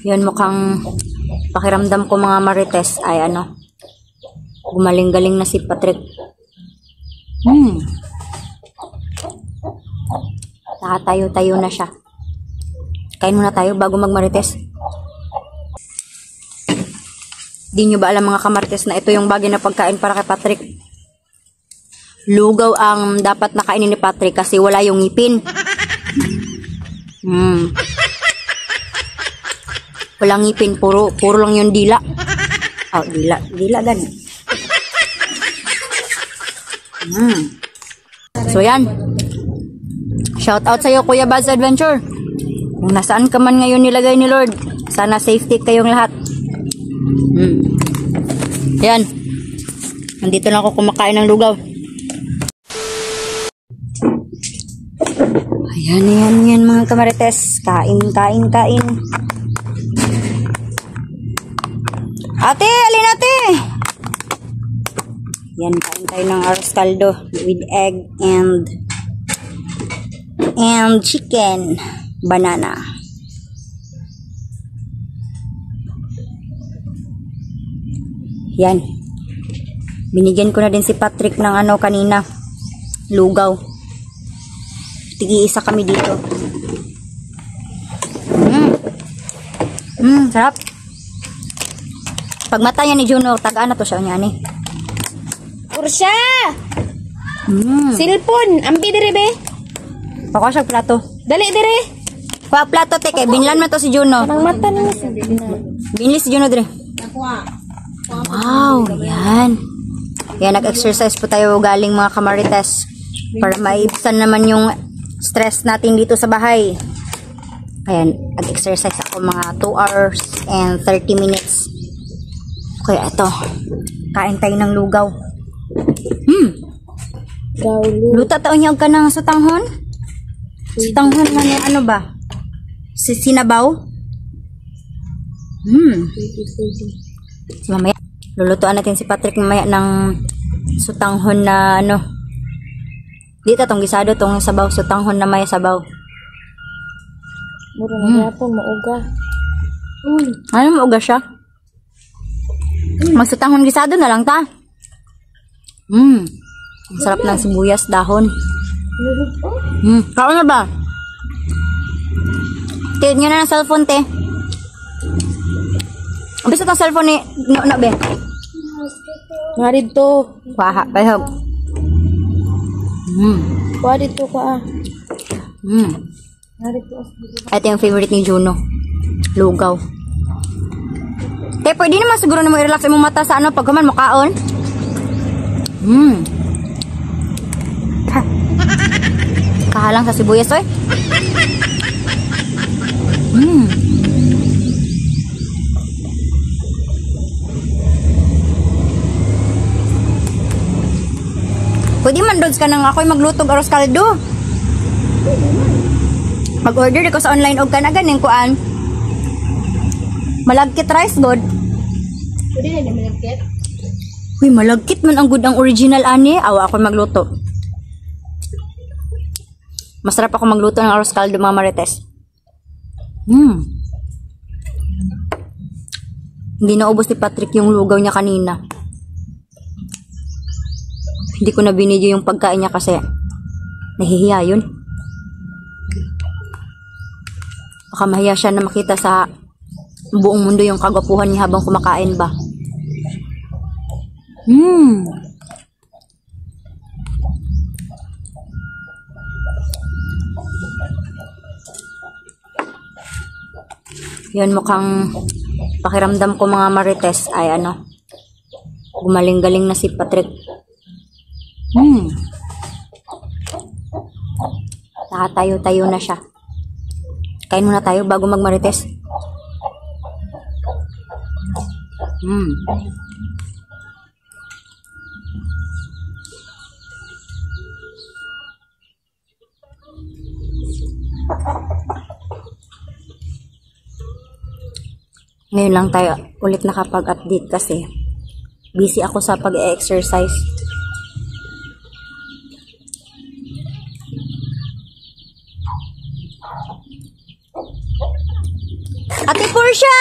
Yun, mukhang pakiramdam ko mga marites ay ano, gumaling-galing na si Patrick. Nakatayo-tayo na siya. Kain muna tayo bago magmarites. Di nyo ba alam mga kamarites na ito yung bagay na pagkain para kay Patrick? Lugaw ang dapat nakainin ni Patrick kasi wala yung ngipin. Walang ngipin, puro lang yung dila. Oh, dila gan. So yan. Shout out sa iyo Kuya Buzz Adventure. Kung nasaan ka man ngayon nilagay ni Lord, sana safety kayong lahat. Yan. Nandito lang ako kumakain ng lugaw. Ayan mga kamarites. Kain. Ate, alin ate? Yan, kain tayo ng arroz caldo with egg and chicken, banana. Yan. Binigyan ko na din si Patrick ng ano kanina, lugaw. Tigi-isa kami dito. Sarap. Pag mata niya ni Juno, tagaan na to siya niya ni. Kursya! Silpon, ambi dire be. Pako siya plato. Dali dire. Pag plato te kay binlan man to si Juno. Nang mata na. Binli si Juno dire. Wow, yan. Yan, nag-exercise po tayo galing mga kamarites para maibsan naman yung stress natin dito sa bahay. Ayan, nag-exercise ako mga 2 hours and 30 minutes. Kaya ito, kain tayo ng lugaw. Luta taon niya ka ng sutanghon? Sutanghon na niya, ano ba? Sinabaw? Mamaya, lulutuan natin si Patrick mamaya ng sutanghon na ano. Dito tong gisado tong sabaw, sutanghon na may sabaw. Mura na po, mauga. Ano mauga siya? Magsutanghon gisado na lang ta. Ang sarap ng sibuyas, dahon. Kaon na ba? Tignan nyo na ng cellphone, te. Ang bisa itong cellphone ni no, be? Nga dito. Waha, pahab. Kuha dito ka. Ito yung favorite ni Juno. Lugaw. Eh, pwede naman siguro na mo i-relax yung mata sa ano, pagkaman makaon. Kahalang sa sibuyas, oy. Pwede man dods ka nang ako'y maglutog arroz caldo. Mag-order ko sa online og kana ganing kuan. Malagkit rice god. Pwede na malagkit? Uy, malagkit man ang good ang original ani. Awa ako magluto. Masarap ako magluto ng arroz caldo mga marites. Hindi naubos ni Patrick yung lugaw niya kanina. Hindi ko na binidyo yung pagkain niya kasi nahihiya yun. Baka mahiya siya na makita sa buong mundo yung kagwapuhan niya habang kumakain ba. Yun, mukhang pakiramdam ko mga marites ay ano, gumaling-galing na si Patrick. Nakatayo-tayo na siya. Kain muna tayo bago magmarites. Ngayon lang tayo ulit nakapag-update kasi busy ako sa pag-exercise. Ate Portia!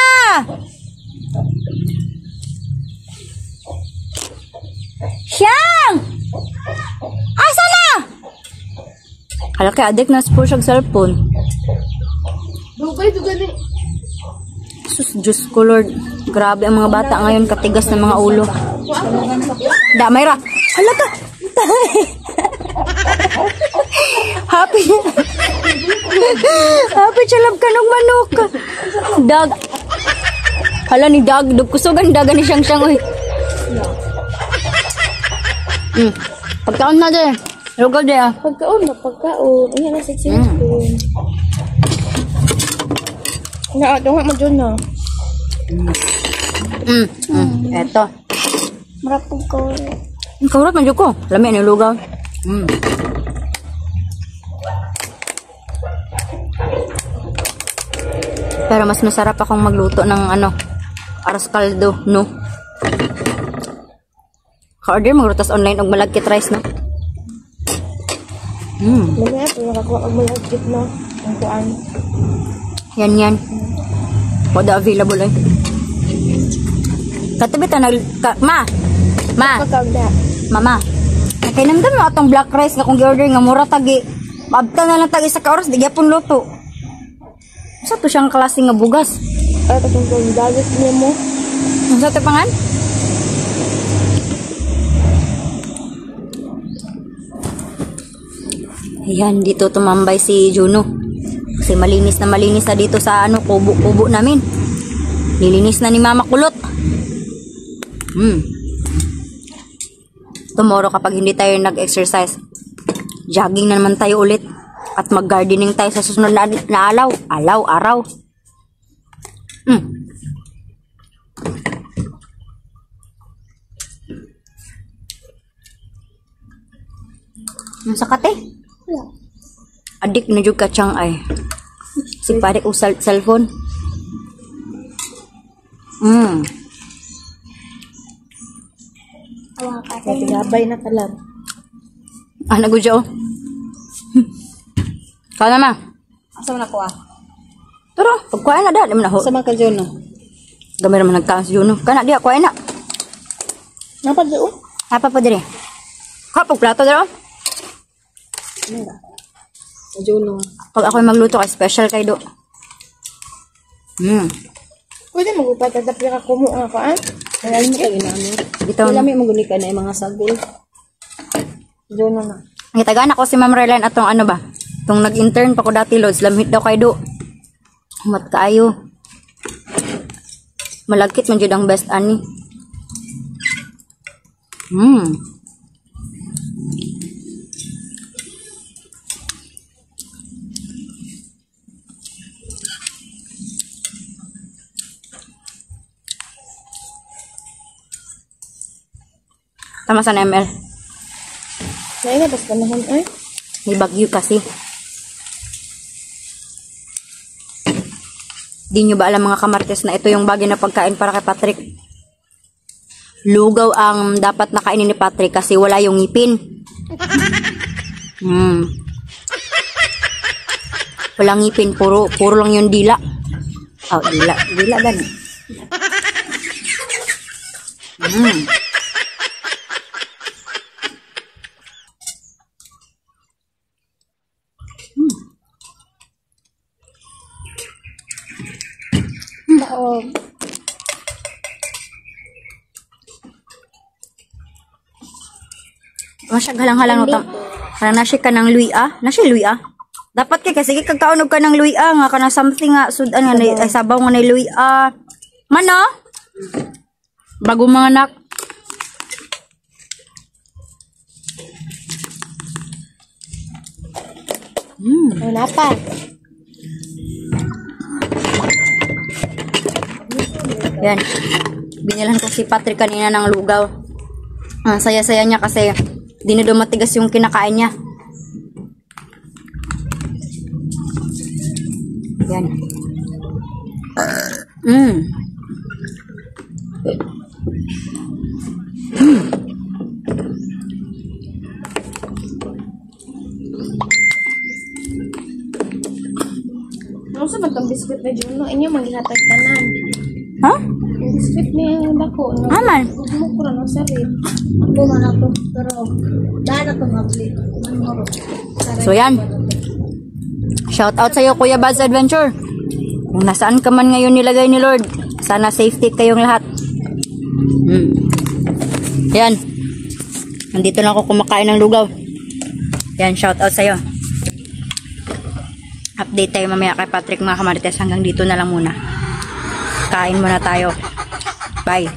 Siyang! Asa na? Hala kay adik na po siya cellphone. Dugay ni. Sus, Diyos ko Lord. Grabe ang mga bata ngayon, katigas ng mga ulo. Da, Mayra. Hala ka. Happy. Happy chalab ka ng manok. Dag. Hala ni Dag. Kusugan daga ni siyang oy. Pagkaon na din. Lugaw din ah. Pagkaon. Ayan na 6 spoon. Nga mo dyan na. Eto. Marapog ko. Kaurot man ko. Lami ni lugaw. Pero mas masarap akong magluto ng arroz caldo, no? Ka-order magrutas online og malagkit rice, no? Mamaya ito nakakuha ang malagkit na. Ang kuan. Yan. Wala available eh. Katibit Ma! Pagkagda. Mama! Nakinamdam mo atong black rice nga kung gi-order nga mura tagi. Maabta na lang tagi sa ka-oras, di gyapon luto. Sa to siyang klase nga bugas. Ay, katong kong dagat niya mo. Ano sa pangan? Ayan, dito tumambay si Juno. Kasi malinis na dito sa kubo namin. Nilinis na ni Mama Kulot. Tomorrow kapag hindi tayo nag-exercise, jogging na naman tayo ulit. At mag-gardening tayo sa susunod na araw. Ang sakat eh. Adik na jud ka tiyang ay. Si parik usal cellphone. Gabay na talag. Nagudyo. Kau na ma. Asa man ako ah? Turo, pagkuhain na da. Di mo na ho. Asa man ka dyan no? Gamay naman nagtaon si Juno. Kana di, kuhain na. Napad doon? Apa po dire? Kapag plato dire. Sa Juno. Pag ako'y magluto kay special kay do. Pwede mag-upat at dapat ka kumu nga ka ah? Alam mo kayo namin. Bitaw Wala na. may maguli ka na yung mga sagol. Juno na. Ang itagaan ako si Ma'am Relan atong ba? Itong nag-intern pa ko dati, Lods. Lamhit daw kay do. Mat kaayo. Malagkit man jud ang best ani. Tama sa ML. Nainabas ka naman ay? May bagyo kasi. Di nyo ba alam mga kamartes na ito yung bagay na pagkain para kay Patrick? Lugaw ang dapat nakainin ni Patrick kasi wala yung ngipin. Walang ngipin, puro lang yung dila. Oh, dila gan. Masyag halang-halang no. Parang nasya ka ng luya. Nasya luya. Dapat kay kasi kagkaunog ka ng luya nga kana something nga sudan nga ay sabaw nga ni luya. Mano? Bago mga anak. Wala pa. Yan. Binilan ko si Patrick kanina ng lugaw. Saya-saya niya kasi di na daw matigas yung kinakain niya. Yan. Ano sa ba itong biskuit na Juno? Inyo maghihatag tanan. Ha? Yung biskuit niya yung dako. No? Aman. Mukura ng sarit. Ako man ako. Pero, dahil ako mabli. So yan. Shout out sa'yo Kuya Buzz Adventure. Kung nasaan ka man ngayon nilagay ni Lord, sana safety kayong lahat. Yan. Nandito lang ako kumakain ng lugaw. Yan, shout out sa'yo. Update tayo mamaya kay Patrick mga kamarites. Hanggang dito na lang muna. Kain muna tayo. Bye.